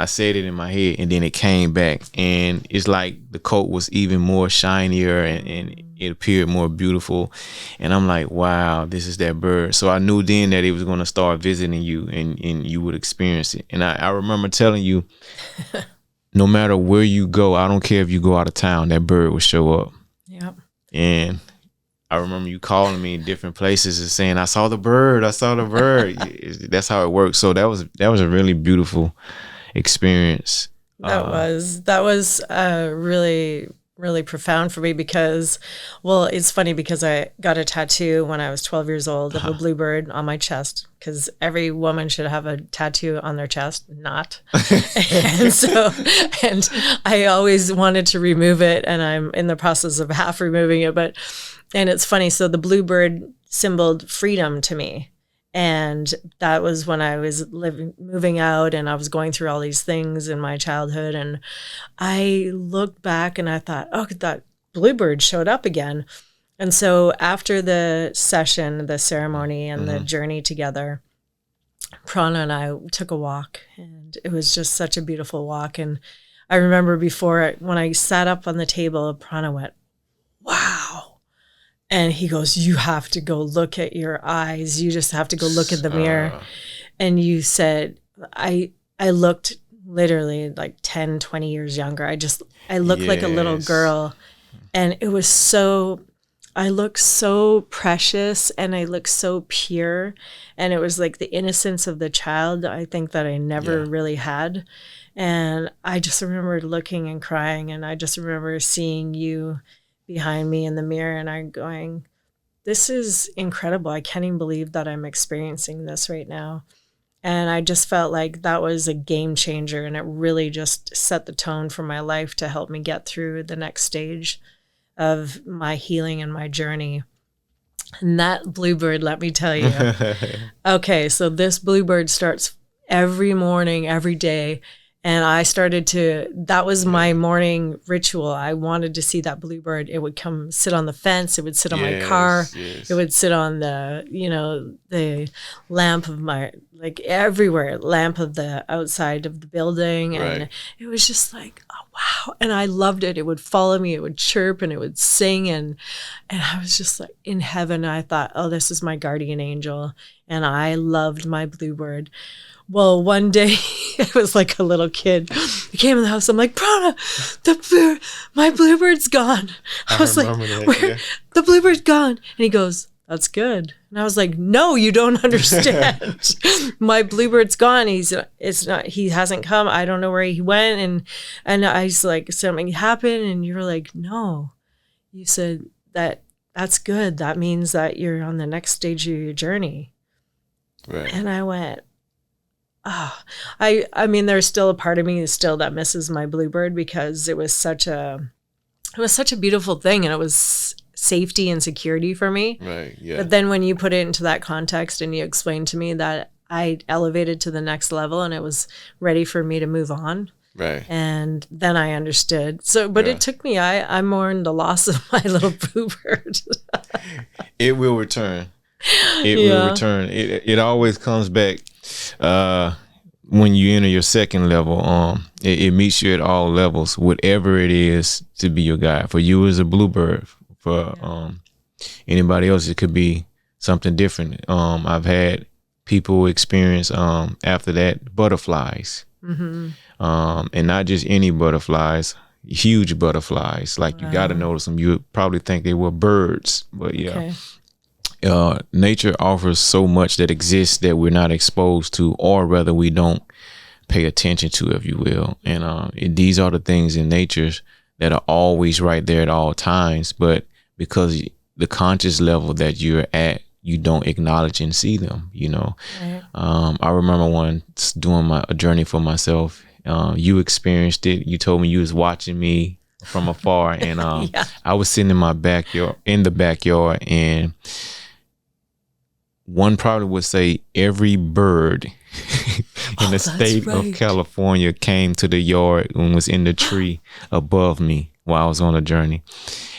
I said it in my head, and then it came back, and it's like the coat was even more shinier, and it appeared more beautiful. And I'm like, wow, this is that bird. So I knew then that it was going to start visiting you, and you would experience it. And I remember telling you, no matter where you go, I don't care if you go out of town, that bird will show up. Yep. And I remember you calling me in different places and saying, I saw the bird. That's how it works. So that was a really beautiful experience. That was really, really profound for me because, well, it's funny because I got a tattoo when I was 12 years old of a bluebird on my chest, because every woman should have a tattoo on their chest, not. and I always wanted to remove it, and I'm in the process of half removing it, and it's funny. So the bluebird symboled freedom to me. And that was when I was moving out, and I was going through all these things in my childhood. And I looked back and I thought, oh, that bluebird showed up again. And so after the session, the ceremony, and the journey together, Pranna and I took a walk, and it was just such a beautiful walk. And I remember when I sat up on the table, Pranna went, wow. And he goes, you have to go look at your eyes. You just have to go look at the mirror. And you said, I looked literally like 10, 20 years younger. I looked like a little girl. And it was I looked so precious, and I looked so pure. And it was like the innocence of the child, I think, that I never really had. And I just remember looking and crying. And I just remember seeing you behind me in the mirror, and I'm going, this is incredible. I can't even believe that I'm experiencing this right now. And I just felt like that was a game changer, and it really just set the tone for my life to help me get through the next stage of my healing and my journey. And that bluebird, let me tell you. Okay, so this bluebird starts every morning, every day. And I that was my morning ritual. I wanted to see that bluebird. It would come sit on the fence. It would sit on my car. It would sit on the lamp of everywhere, lamp of the outside of the building. And it was just like, oh, wow. And I loved it. It would follow me. It would chirp, and it would sing. And I was just like in heaven. I thought, oh, this is my guardian angel. And I loved my bluebird. Well, one day, I was like a little kid. I came in the house. I'm like, Pranna, my bluebird's gone. I was like, the bluebird's gone. And he goes, that's good. And I was like, no, you don't understand. My bluebird's gone. He hasn't come. I don't know where he went. And I was like, something happened. And you were like, no. You said that's good. That means that you're on the next stage of your journey. Right. And I went, oh, I mean, there's still a part of me that misses my bluebird, because it was such a beautiful thing, and it was safety and security for me. Right. Yeah. But then when you put it into that context and you explained to me that I elevated to the next level and it was ready for me to move on. Right. And then I understood. So, but it took me, I mourned the loss of my little bluebird. It will return. It will return. It always comes back. When you enter your second level, it meets you at all levels, whatever it is to be your guide. For you, as a bluebird. For anybody else, it could be something different. I've had people experience after that butterflies, and not just any butterflies, huge butterflies. Like you got to notice them. You would probably think they were birds, but nature offers so much that exists that we're not exposed to, or rather we don't pay attention to, if you will. And these are the things in nature that are always right there at all times, but because the conscious level that you're at, you don't acknowledge and see them, you know. Right. I remember once doing a journey for myself. You experienced it. You told me you was watching me from afar, and I was sitting in the backyard, and one probably would say every bird in the state of California came to the yard and was in the tree above me while I was on a journey.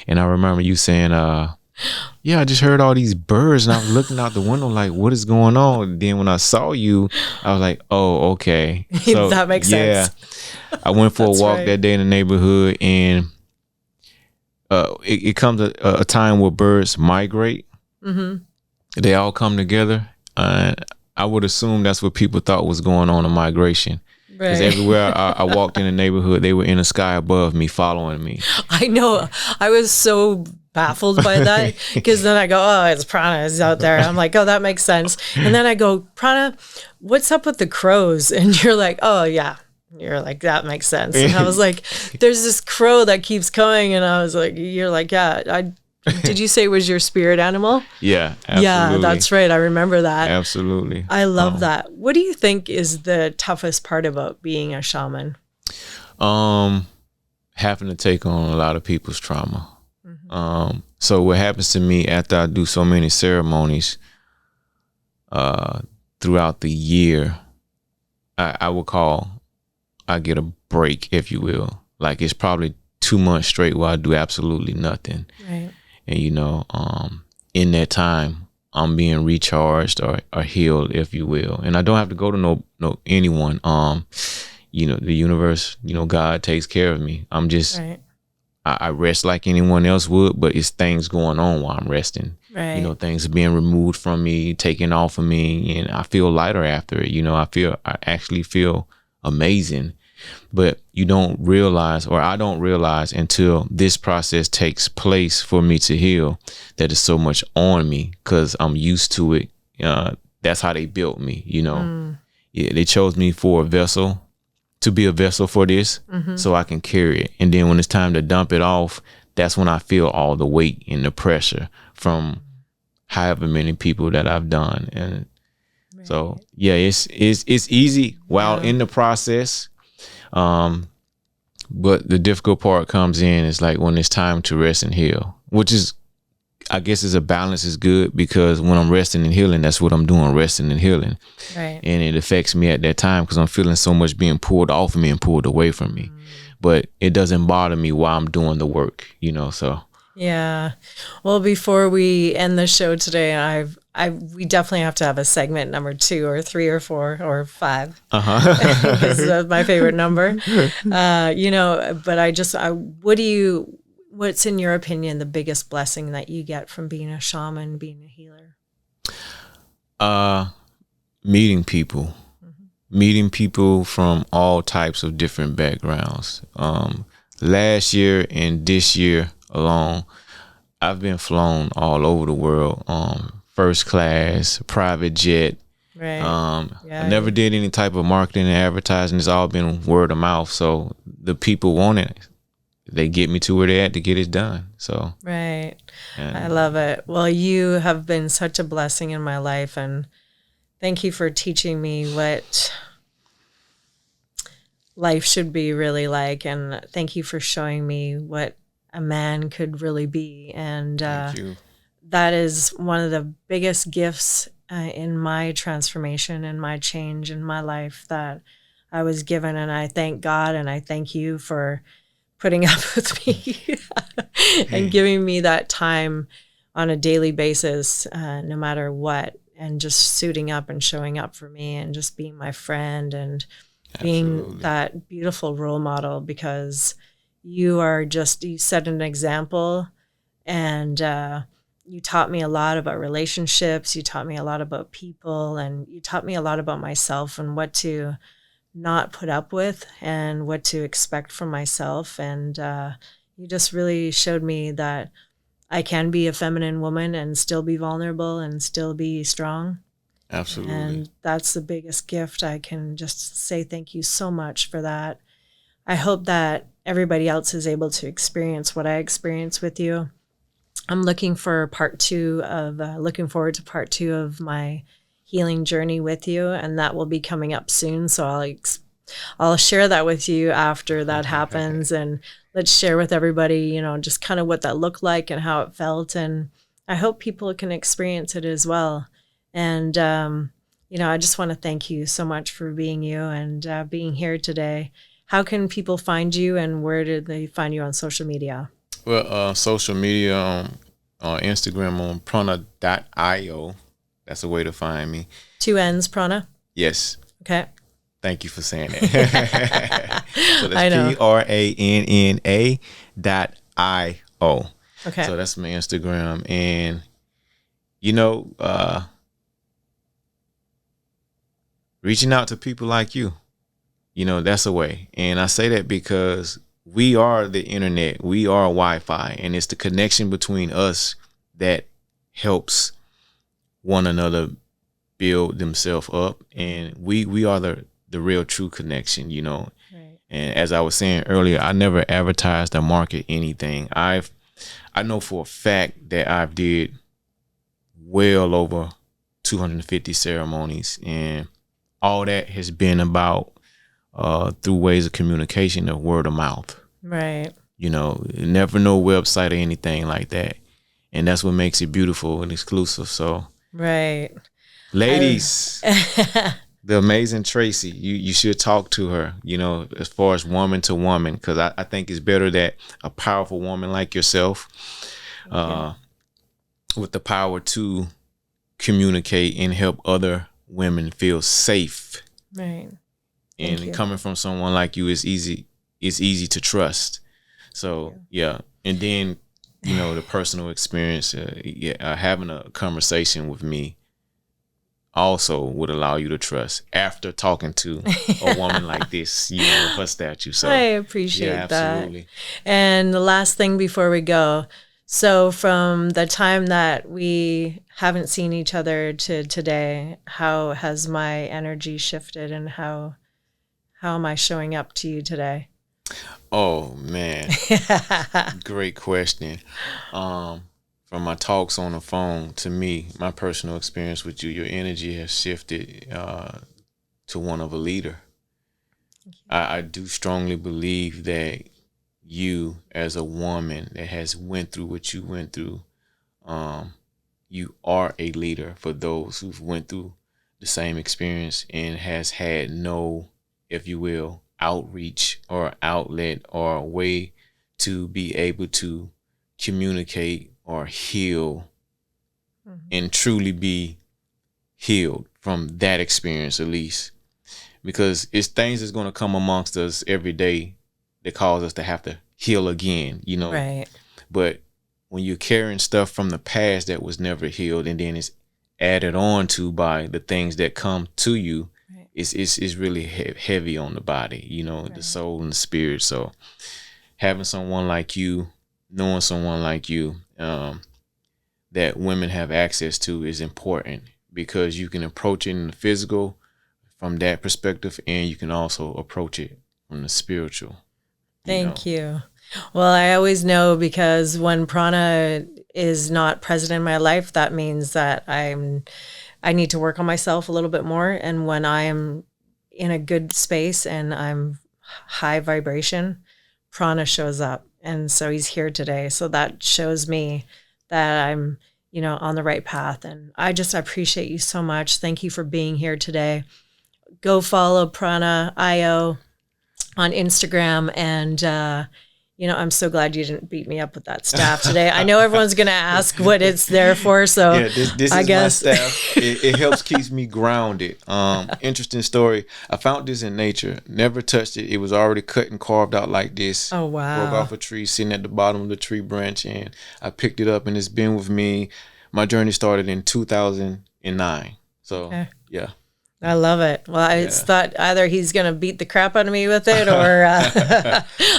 And I remember you saying, yeah, I just heard all these birds and I was looking out the window like, what is going on? And then when I saw you, I was like, oh, okay. So That makes sense. I went for a walk right. that day in the neighborhood, and it comes a time where birds migrate. Mm-hmm. They all come together. I would assume that's what people thought was going on in migration. Because Right. everywhere I walked in the neighborhood, they were in the sky above me, following me. I know. I was so baffled by that because then I go, oh, it's Pranna is out there. I'm like, oh, that makes sense. And then I go, Pranna, what's up with the crows? And you're like, oh, yeah. You're like, that makes sense. And I was like, there's this crow that keeps coming. And I was like, you're like, yeah. Did you say it was your spirit animal? Yeah, absolutely. Yeah, that's right. I remember that. Absolutely. I love that. What do you think is the toughest part about being a shaman? Having to take on a lot of people's trauma. Mm-hmm. So what happens to me after I do so many ceremonies throughout the year, I would call, I get a break, if you will. Like it's probably 2 months straight where I do absolutely nothing. Right. And, in that time, I'm being recharged or healed, if you will. And I don't have to go to no anyone. The universe, God takes care of me. I'm just, right. I rest like anyone else would, but it's things going on while I'm resting. Right. Things are being removed from me, taken off of me, and I feel lighter after it. I actually feel amazing. But you don't realize, or I don't realize until this process takes place for me to heal, that there's so much on me because I'm used to it. That's how they built me, Yeah, they chose me for to be a vessel for this, so I can carry it. And then when it's time to dump it off, that's when I feel all the weight and the pressure from however many people that I've done. And so, yeah, it's easy while in the process. But the difficult part comes in is like when it's time to rest and heal, which is, I guess, is a balance is good because when I'm resting and healing, that's what I'm doing, resting and healing. Right. And it affects me at that time because I'm feeling so much being pulled off of me and pulled away from me. But it doesn't bother me while I'm doing the work, so. Yeah. Well, before we end the show today, we definitely have to have a segment number 2 or 3 or 4 or 5. This is my favorite number. But what's in your opinion the biggest blessing that you get from being a shaman, being a healer? Meeting people. Meeting people from all types of different backgrounds. Last year and this year alone, I've been flown all over the world. First class, private jet. Right. I never did any type of marketing and advertising. It's all been word of mouth. So the people want it. They get me to where they're at to get it done. So. Right. I love it. Well, you have been such a blessing in my life, and thank you for teaching me what life should be really like. And thank you for showing me what a man could really be. And Thank you. That is one of the biggest gifts in my transformation and my change in my life that I was given. And I thank God and I thank you for putting up with me and giving me that time on a daily basis, no matter what, and just suiting up and showing up for me and just being my friend and being that beautiful role model, because you set an example, and you taught me a lot about relationships. You taught me a lot about people, and you taught me a lot about myself and what to not put up with and what to expect from myself. And you just really showed me that I can be a feminine woman and still be vulnerable and still be strong. Absolutely. And that's the biggest gift. I can just say thank you so much for that. I hope that everybody else is able to experience what I experienced with you. I'm looking forward to part 2 of my healing journey with you, and that will be coming up soon. So I'll share that with you after that happens, and let's share with everybody, just kind of what that looked like and how it felt. And I hope people can experience it as well. And, I just want to thank you so much for being you and being here today. How can people find you, and where did they find you on social media? Well, social media, Instagram on Pranna.io. That's a way to find me. 2 N's, Pranna? Yes. Okay. Thank you for saying that. So I know. PRANNA.io. Okay. So that's my Instagram. And, reaching out to people like you, that's a way. And I say that because we are the internet. We are Wi-Fi. And it's the connection between us that helps one another build themselves up. And we are the real true connection, Right. And as I was saying earlier, I never advertised or market anything. I know for a fact that I've did well over 250 ceremonies, and all that has been about through ways of communication of word of mouth. Right. Never no website or anything like that. And that's what makes it beautiful and exclusive. So, right. Ladies, the amazing Traci, you should talk to her, as far as woman to woman, because I think it's better that a powerful woman like yourself with the power to communicate and help other women feel safe. Right. And coming from someone like you is easy to trust. So, yeah. And then, the personal experience, having a conversation with me also would allow you to trust after talking to a woman like this, her statue. So I appreciate that. Absolutely. And the last thing before we go, so from the time that we haven't seen each other to today, how has my energy shifted, and how am I showing up to you today? Oh man, great question. From my talks on the phone to me, my personal experience with you, your energy has shifted to one of a leader. I do strongly believe that you, as a woman that has went through what you went through, you are a leader for those who've went through the same experience and has had no, if you will, outreach or outlet or a way to be able to communicate or heal and truly be healed from that experience, at least, because it's things that's going to come amongst us every day that cause us to have to heal again, Right. But when you're carrying stuff from the past that was never healed, and then it's added on to by the things that come to you, right, it's really heavy on the body, right, the soul and the spirit. So having someone like you, knowing someone like you, that women have access to is important, because you can approach it in the physical from that perspective, and you can also approach it from the spiritual. Thank you. Well, I always know, because when Pranna is not present in my life, that means that I need to work on myself a little bit more. And when I am in a good space and I'm high vibration, Pranna shows up. And so he's here today. So that shows me that I'm, on the right path. And I appreciate you so much. Thank you for being here today. Go follow Pranna.io on Instagram. And, I'm so glad you didn't beat me up with that staff today. I know everyone's going to ask what it's there for. So yeah, this I is guess my staff. It helps keeps me grounded. Interesting story. I found this in nature. Never touched it. It was already cut and carved out like this. Oh, wow. Broke off a tree sitting at the bottom of the tree branch, and I picked it up, and it's been with me. My journey started in 2009. So, okay. Yeah. I love it. Well, I thought either he's going to beat the crap out of me with it, or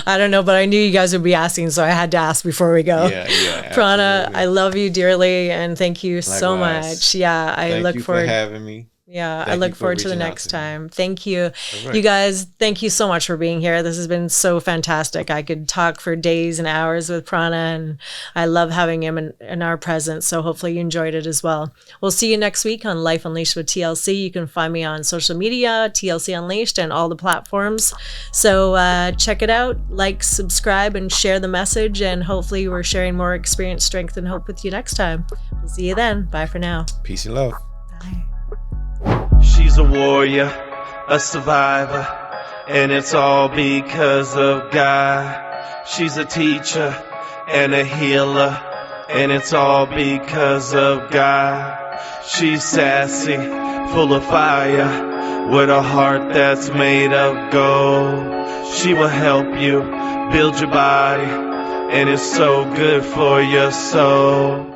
I don't know, but I knew you guys would be asking, so I had to ask before we go. Yeah. Pranna, I love you dearly, and thank you so much. Yeah, I look forward for having me. Yeah, I look forward to the next time. Thank you. Right. You guys, thank you so much for being here. This has been so fantastic. I could talk for days and hours with Pranna, and I love having him in our presence. So hopefully you enjoyed it as well. We'll see you next week on Life Unleashed with TLC. You can find me on social media, TLC Unleashed, and all the platforms. So check it out, like, subscribe, and share the message. And hopefully we're sharing more experience, strength, and hope with you next time. We'll see you then. Bye for now. Peace and love. Bye. She's a warrior, a survivor, and it's all because of God. She's a teacher and a healer, and it's all because of God. She's sassy, full of fire, with a heart that's made of gold. She will help you build your body, and it's so good for your soul.